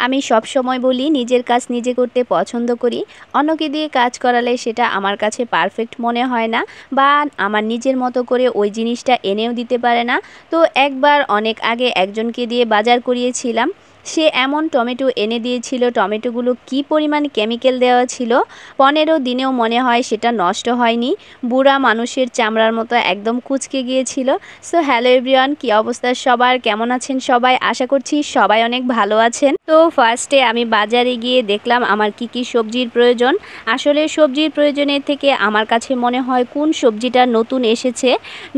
আমি সব সময় বলি নিজের কাজ নিজে করতে পছন্দ করি। অন্যকে দিয়ে কাজ করালে সেটা আমার কাছে পারফেক্ট মনে হয় না বা আমার নিজের মতো করে ওই জিনিসটা এনেও দিতে পারে না। তো একবার অনেক আগে একজনকে দিয়ে বাজার করিয়েছিলাম। সে এমন টমেটো এনে দিয়েছিল, টমেটোগুলো কি পরিমাণ কেমিক্যাল দেওয়া ছিল, 15 দিনেও মনে হয় সেটা নষ্ট হয়নি। বুড়া মানুষের চামড়ার মতো একদম কুঁচকে গিয়েছিল। সো হ্যালো এভরিওয়ান, কি অবস্থা সবার, কেমন আছেন সবাই? আশা করছি সবাই অনেক ভালো আছেন। তো ফার্স্টে আমি বাজারে গিয়ে দেখলাম আমার কি কি সবজির প্রয়োজন। আসলে সবজির প্রয়োজনের থেকে আমার কাছে মনে হয় কোন সবজিটা নতুন এসেছে,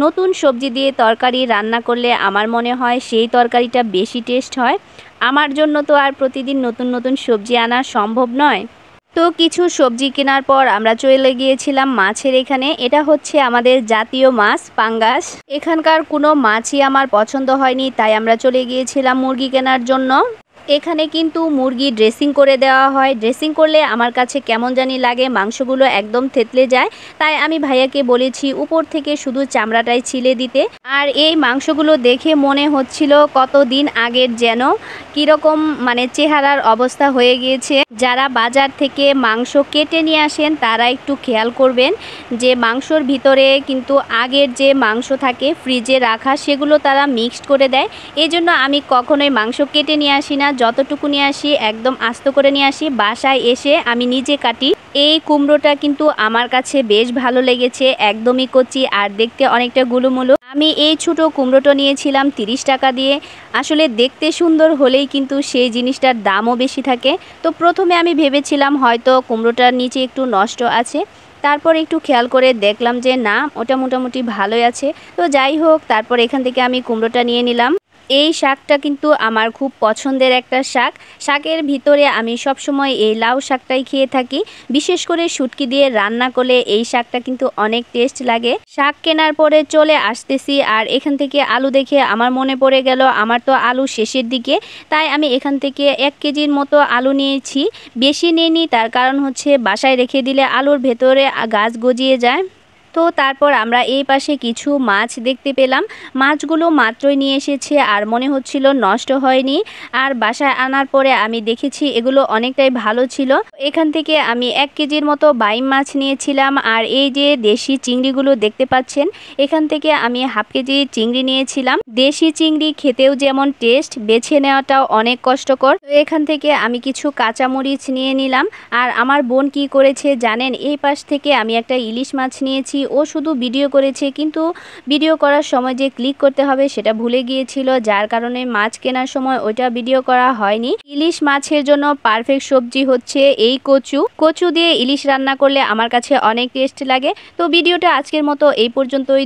নতুন সবজি দিয়ে তরকারি রান্না করলে আমার মনে হয় সেই তরকারিটা বেশি টেস্ট হয়। আমার জন্য তো আর প্রতিদিন নতুন নতুন সবজি আনা সম্ভব নয়। তো কিছু সবজি কেনার পর আমরা চলে গিয়েছিলাম মাছের এখানে। এটা হচ্ছে আমাদের জাতীয় মাছ পাঙ্গাস। এখানকার কোনো মাছই আমার পছন্দ হয়নি, তাই আমরা চলে গিয়েছিলাম মুরগি কেনার জন্য। এখানে কিন্তু মুরগি ড্রেসিং করে দেওয়া হয়। ড্রেসিং করলে আমার কাছে কেমন জানি লাগে, মাংসগুলো একদম থেতলে যায়। তাই আমি ভাইয়াকে বলেছি উপর থেকে শুধু চামড়াটাই ছিলে দিতে। আর এই মাংসগুলো দেখে মনে হচ্ছিল কতদিন আগের যেন, কীরকম মানে চেহারার অবস্থা হয়ে গিয়েছে। যারা বাজার থেকে মাংস কেটে নিয়ে আসেন তারা একটু খেয়াল করবেন যে মাংসর ভিতরে কিন্তু আগের যে মাংস থাকে ফ্রিজে রাখা, সেগুলো তারা মিক্সড করে দেয়। এই জন্য আমি কখনোই মাংস কেটে নিয়ে আসি না, যতটুকু নিয়ে আসি একদম আস্ত করে নিয়ে আসি। বাসায় এসে আমি নিজে কাটি। এই কুমড়োটা কিন্তু আমার কাছে বেশ ভালো লেগেছে, একদমই কচি আর দেখতে অনেকটা গুলুমুলু। আমি এই ছোটো কুমড়োটা নিয়েছিলাম 30 টাকা দিয়ে। আসলে দেখতে সুন্দর হলেই কিন্তু সেই জিনিসটার দামও বেশি থাকে। তো প্রথমে আমি ভেবেছিলাম হয়তো কুমড়োটার নিচে একটু নষ্ট আছে, তারপর একটু খেয়াল করে দেখলাম যে না, ওটা মোটামুটি ভালোই আছে। তো যাই হোক, তারপর এখান থেকে আমি কুমড়োটা নিয়ে নিলাম। এই শাকটা কিন্তু আমার খুব পছন্দের একটা শাক। শাকের ভিতরে আমি সবসময় এই লাউ শাকটাই খেয়ে থাকি। বিশেষ করে শুটকি দিয়ে রান্না করলে এই শাকটা কিন্তু অনেক টেস্ট লাগে। শাক কেনার পরে চলে আসতেছি, আর এখান থেকে আলু দেখে আমার মনে পড়ে গেল আমার তো আলু শেষের দিকে, তাই আমি এখান থেকে 1 কেজির মতো আলু নিয়েছি। বেশি নিইনি, তার কারণ হচ্ছে বাসায় রেখে দিলে আলুর ভেতরে গাছ গজিয়ে যায়। তো তারপর আমরা এই পাশে কিছু মাছ দেখতে পেলাম। মাছগুলো মাত্রই নিয়ে এসেছে আর মনে হচ্ছিল নষ্ট হয়নি। আর বাসায় আনার পরে আমি দেখেছি এগুলো অনেকটাই ভালো ছিল। এখান থেকে আমি 1 কেজির মতো বাইম মাছ নিয়েছিলাম। আর এই যে দেশি চিংড়িগুলো দেখতে পাচ্ছেন, এখান থেকে আমি ½ কেজি চিংড়ি নিয়েছিলাম। দেশি চিংড়ি খেতেও যেমন টেস্ট, বেছে নেওয়াটাও অনেক কষ্টকর। তো এখান থেকে আমি কিছু কাঁচামরিচ নিয়ে নিলাম। আর আমার বোন কি করেছে জানেন, এই পাশ থেকে আমি একটা ইলিশ মাছ নিয়েছি। ও শুধু ভিডিও করেছে, কিন্তু ভিডিও করার সময় যে ক্লিক করতে হবে সেটা ভুলে গিয়েছিল, যার কারণে মাছ কেনার সময় ওইটা ভিডিও করা হয়নি। ইলিশ মাছের জন্য পারফেক্ট সবজি হচ্ছে এই কচু। কচু দিয়ে ইলিশ রান্না করলে আমার কাছে অনেক টেস্ট লাগে। তো ভিডিওটা আজকের মতো এই পর্যন্তই।